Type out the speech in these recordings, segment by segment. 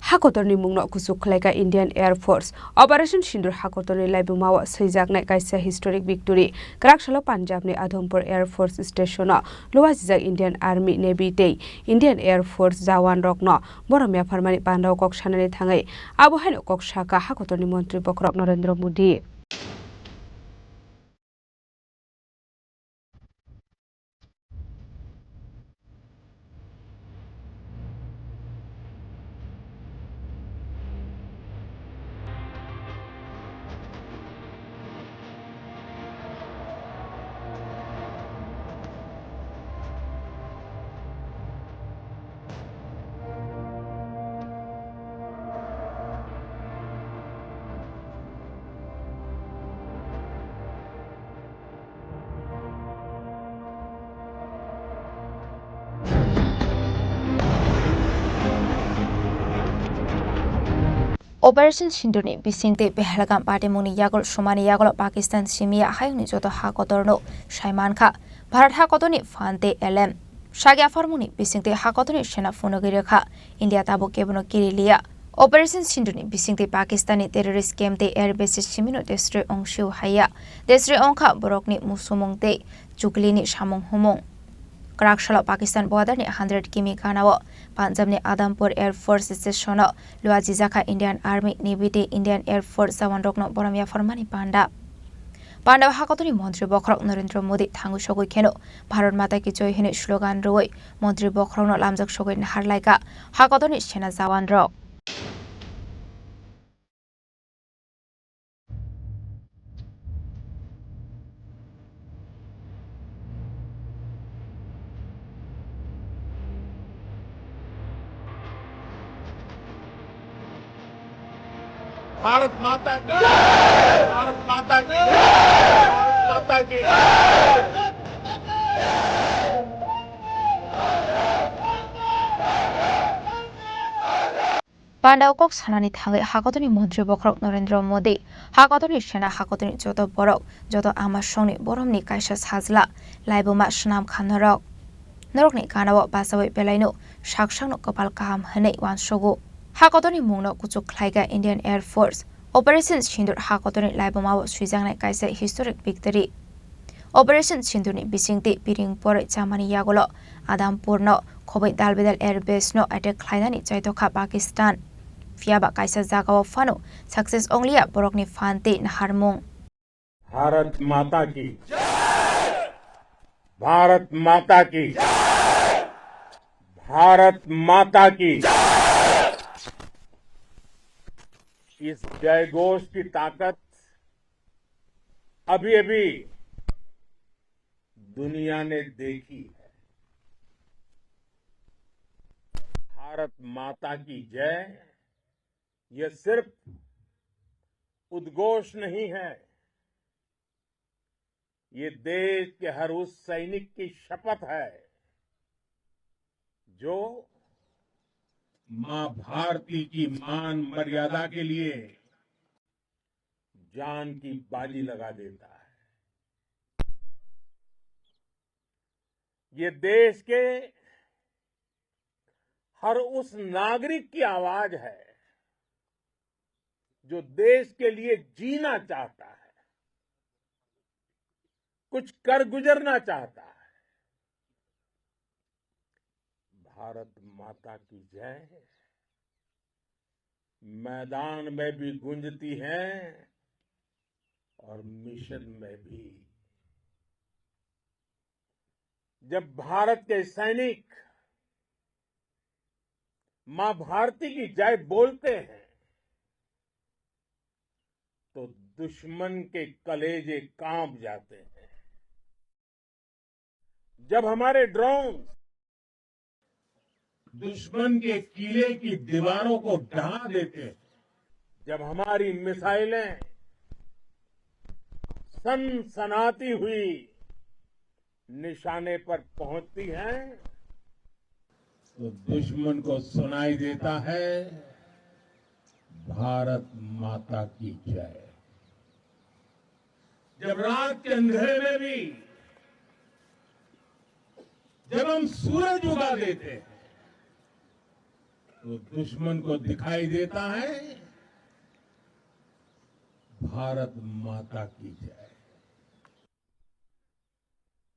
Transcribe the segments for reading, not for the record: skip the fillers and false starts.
Hakotorni mungno kusuk khlaika Indian Air Force Operation Sindur Hakotorni laibumawa seijaknai kaisa historic victory Krakshala Punjab ni Adhompur Air Force Station luwajak Indian Army Navy tei Indian Air Force Jawan rokno boromia pharmani pandao kok sanani thangai abo haino kok saka Hakotorni Montri Bokrok Narendra Modi Operation Sinduni bisingte Pahalgam Patimuni Yagol Shumani Yagol Pakistan Simia Hayuni Joto Hakotorno Shaiman Kha Bharat Hakotoni Fante LM Shagya Farmuni bisingte Hakotoni Shena Funogiri Kha India Tabo Kebono Kirilia Operation Sinduni bisingte Pakistani terrorist camp te air base Simino Destre Ongshu Haya Destre Ongkha Borokni Musumongte Chuklini Shamong Humong Krakshala Pakistan border ni 100 km kanawo Punjab ni Adhampur Air Force Station luajijaka Indian Army Navy te Indian Air Force Jawan rokno boromia formani panda Hakotoni Montri Bokrok Narendra Modi thangu sogoi kheno Bharat Mata ki joy hine slogan roi Montri Bokrok no lamjak sogoi nahar laika Hakotoni Sena Jawan rok Bharat माता की भारत माता की भारत माता की Pandao kok sanani thangai Hakotoni Montri Bokrok Narendra Modi Hakotoni Sena Hakotoni joto borok joto amasongni boromni kaisa sajla laiboma snam khanarok norokni kanawo basawi belaino saksangno kopal kaham hane wansogo Hakotoni mungno kuchuk khlaiga Indian Air Force Operation Sindur Hakotoni laibomawo suijangnai kaisa historic victory Operation Sinduni bisingte piring por chamani yagolo Adhampurno khobai dalbedal air base no attack khlainani chaitokha Pakistan Fiaba kaisa jagao fano success only a borokni fante naharmung Bharat माता की भारत माता की भारत माता की इस जयघोष की ताकत अभी अभी दुनिया ने देखी है भारत माता की जय यह सिर्फ उद्घोष नहीं है ये देश के हर उस सैनिक की शपथ है जो मां भारती की मान मर्यादा के लिए जान की बाजी लगा देता है ये देश के हर उस नागरिक की आवाज है जो देश के लिए जीना चाहता है कुछ कर गुजरना चाहता है भारत माता की जय मैदान में भी गूंजती है और मिशन में भी जब भारत के सैनिक मां भारती की जय बोलते हैं तो दुश्मन के कलेजे कांप जाते हैं जब हमारे ड्रोन दुश्मन के किले की दीवारों को ढहा देते हैं जब हमारी मिसाइलें सनसनाती हुई निशाने पर पहुंचती हैं तो दुश्मन को सुनाई देता है भारत माता की जय जब रात के अंधेरे में भी जब हम सूरज उगा देते हैं तो दुश्मन को दिखाई देता है भारत माता की जय।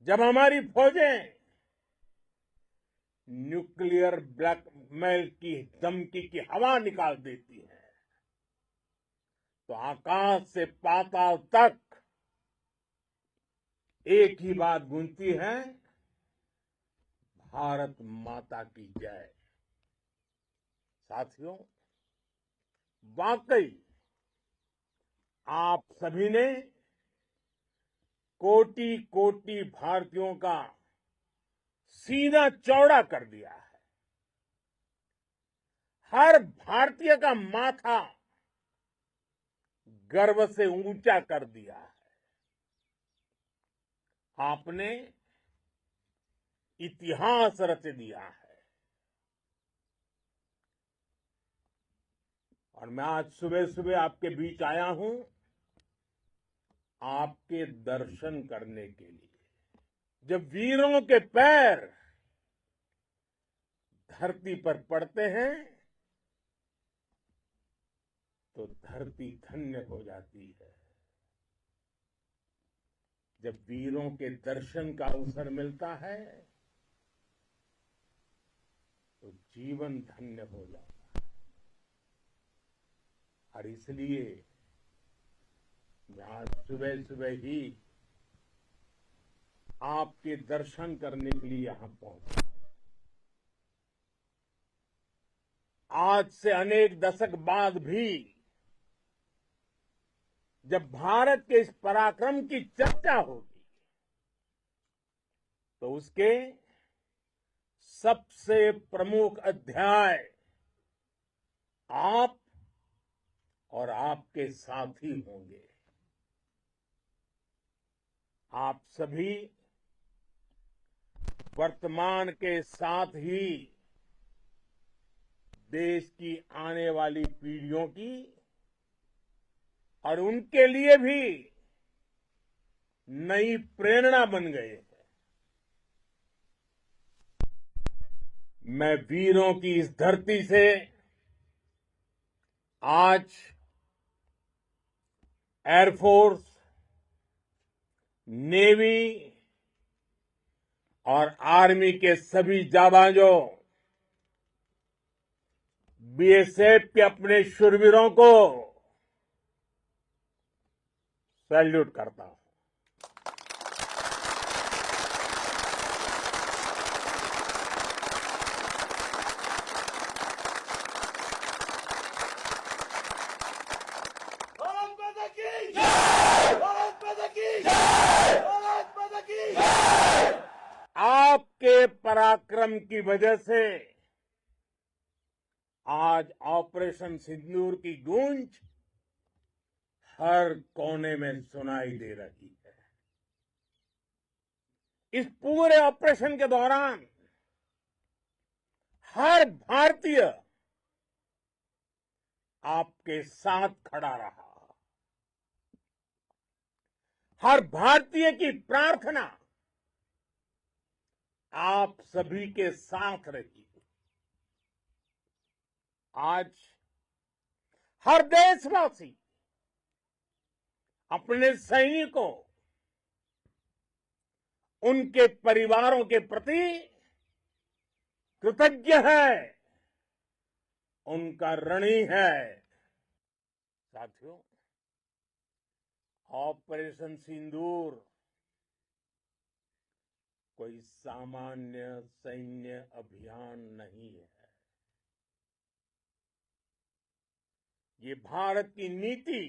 जब हमारी फौजें न्यूक्लियर ब्लैकमेल की धमकी की हवा निकाल देती है तो आकाश से पाताल तक एक ही बात गूंजती है, भारत माता की जय। साथियों, वाकई आप सभी ने कोटि कोटि भारतीयों का सीना चौड़ा कर दिया है। हर भारतीय का माथा गर्व से ऊंचा कर दिया है। आपने इतिहास रच दिया है। और मैं आज सुबह सुबह आपके बीच आया हूं आपके दर्शन करने के लिए। जब वीरों के पैर धरती पर पड़ते हैं तो धरती धन्य हो जाती है। जब वीरों के दर्शन का अवसर मिलता है तो जीवन धन्य हो जाता है। और इसलिए मैं आज सुबह सुबह ही आपके दर्शन करने के लिए यहां पहुंचा। आज से अनेक दशक बाद भी जब भारत के इस पराक्रम की चर्चा होगी तो उसके सबसे प्रमुख अध्याय आप और आपके साथी होंगे। आप सभी वर्तमान के साथ ही देश की आने वाली पीढ़ियों की और उनके लिए भी नई प्रेरणा बन गए हैं। मैं वीरों की इस धरती से आज एयरफोर्स, नेवी और आर्मी के सभी जाबाजों, बीएसएफ के अपने शूरवीरों को सैल्यूट करता हूं। आपके पराक्रम की वजह से आज ऑपरेशन सिंदूर की गूंज हर कोने में सुनाई दे रही है। इस पूरे ऑपरेशन के दौरान हर भारतीय आपके साथ खड़ा रहा। हर भारतीय की प्रार्थना आप सभी के साथ रही। आज हर देशवासी अपने सैनिकों, उनके परिवारों के प्रति कृतज्ञ है, उनका ऋणी है। साथियों, ऑपरेशन सिंदूर कोई सामान्य सैन्य अभियान नहीं है। ये भारत की नीति,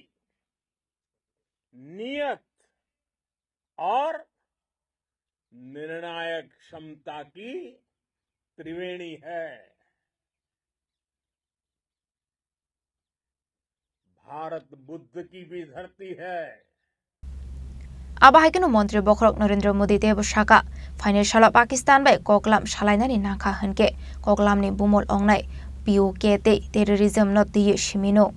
नियत और निर्णायक क्षमता की त्रिवेणी है। भारत बुद्ध की भी धरती है। Abahai kenu Montri Bokrok Narendra Modi Debu Shaka Financial Pakistan by Koklam Shalainani Naka Hanke Koklam ni Bumol Ongnai PUKT Terrorism not the Shimino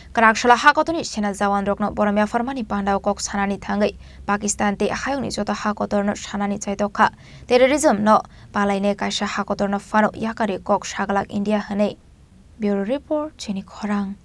Karakshla hakotoni sena jawan rokno boromia farmani pandao kok sanani thangai Pakistan te hayungni joto hakotorno sanani chaitokha terrorism no palaine kaisa hakotorno fano yakari kok sagalak India hane Bureau Report Chini Khorang